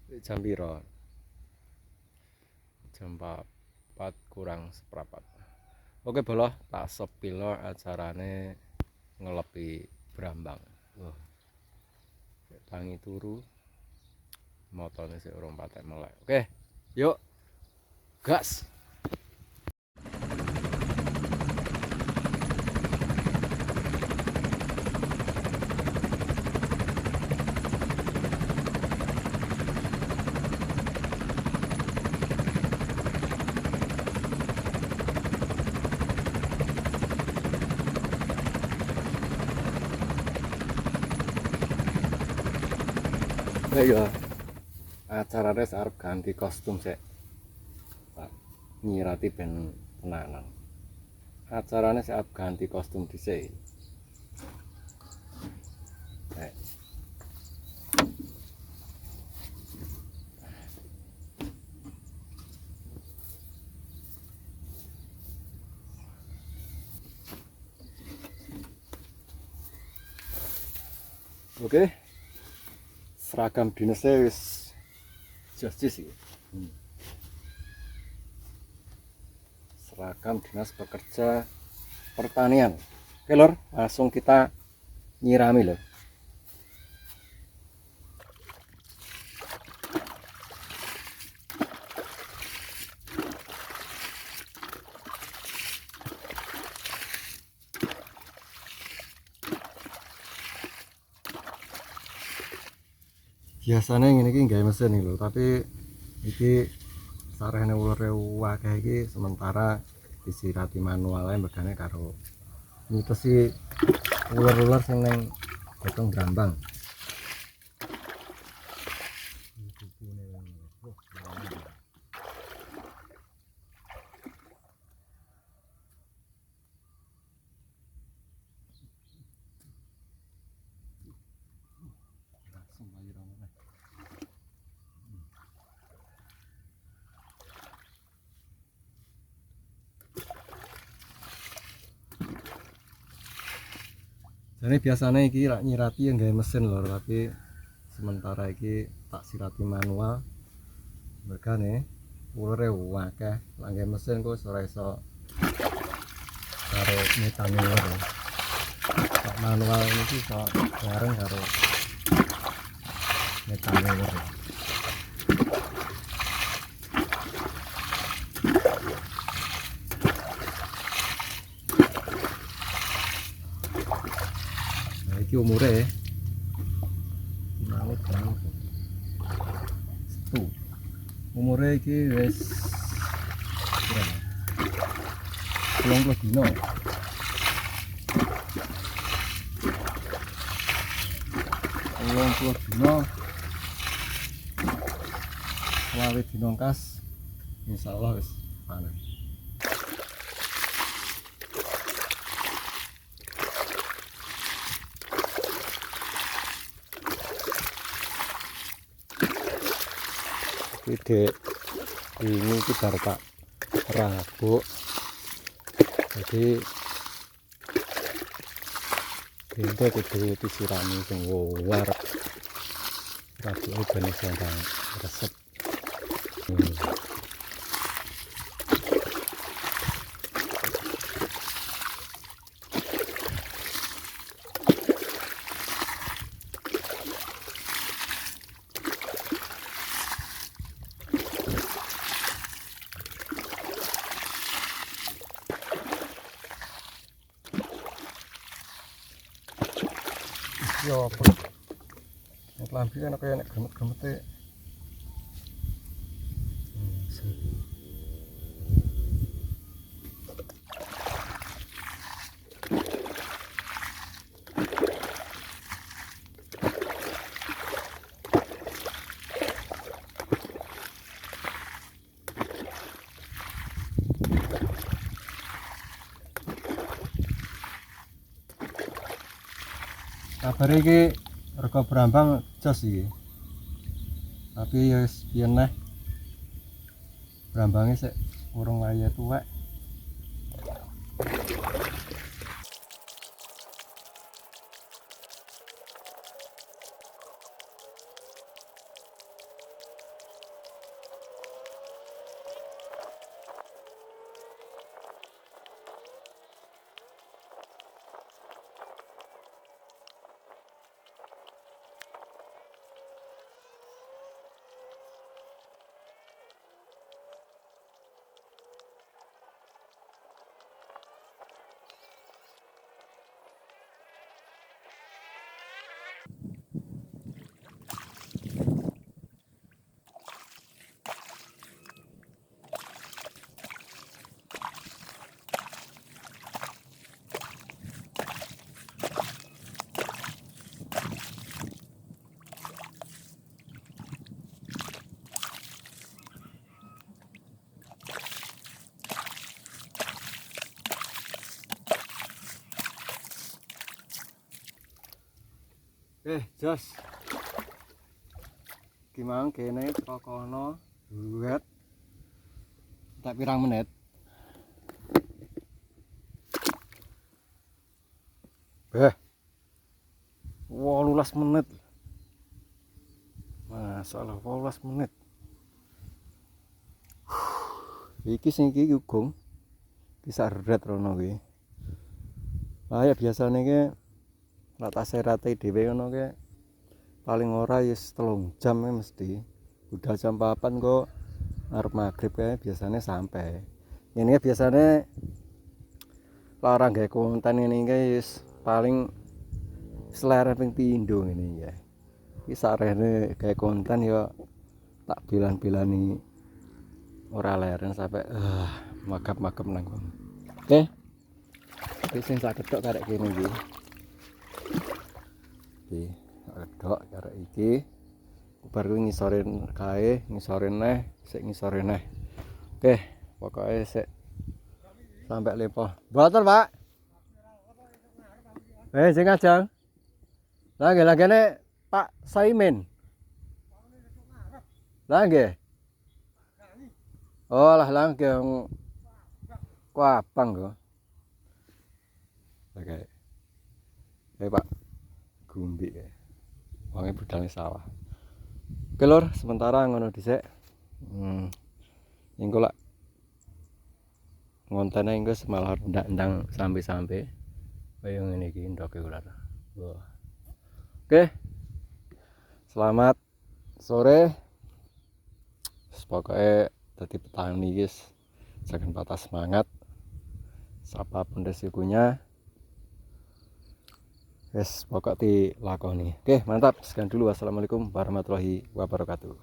Jam piro? Jam 4 kurang seperempat. Oke boloh, tak sepilo acarane ngelepi Brambang. Wah, tangi turu, motone sik urung patek melek. Oke, yuk, gas. Ayo, acarane arep ganti kostum sik. Tak nyirati ben tenanan. Acarane arep ganti kostum dhisik. Nek oke, seragam dinasnya wis jas-jas iki. Seragam dinas pekerja pertanian. Oke lor, langsung kita nyirami lor. Biasanya ini iki gawe mesin iki lho, tapi iki sarehne ulure akeh iki sementara disirati manual ae megane karo nyitesi ular-ular sing ning gotong Brambang. Jadi biasanya iki rak nyirati yang gawe mesin lho, tapi sementara iki tak sirati manual. Mergane ulure akeh, lak gawe mesin kok ora iso karo metane ular. Tak manual iki iso bareng karo metane ular. Nah iki umure umure iki wis berapa? 20 dino. 20 dino. Wae dino kas insyaallah wis panen. Ide ini kita tak rabuk, jadi ini kudu disirami sing war rabuk ben iso resep. Ya apa? Nek lambi kan kaya nek gemet-gemete. Kabar iki rega Brambang jos iki. Tapi ya wis piye neh. Brambange sik urung waya tuwek. jos. Gimana kene kokono duet. Tak pirang menit. 18 menit. Masalah 18 menit. Iki sing iki gugong. Bisa red rono kuwi. Lah ya biasane ki nek tak serate dhewe ngono ki paling ora ya 3 jam mesti. Udah jam 4 kok arep magrib kae biasanya sampai. Ini biasanya larang gawe konten ngene iki wis paling selera ping pindho ngene ya. Iki sarene gawe konten ya tak bilan-bilani ora leren sampai magap-magap nang kono. Oke. Iki sing sak kedhok karek kene iki. Iki kedhok karek iki. Bar kuwi ngisorin kae, ngisorin neh, sik ngisorin neh. Oke, pokoknya sik sampai lepo. Mboten, Pak. Sing ajang. Lah nggih lagene Pak Saimin. Lah nggih. Oh, lah nggih ku abang kok. Oke. Pak. Gumbi kae. Wonge budale sawah. Oke lur, sementara ngono dhisik. Engko lak ngontene engko semalah ndang sampe-sampe. Kaya ngene iki ndoke ular. Oke. Selamat sore. Pokoke dadi petani guys. Jangan patah semangat. Apapun resikonya. Pokok dilakoni. Oke, mantap. Sekian dulu. Wassalamualaikum warahmatullahi wabarakatuh.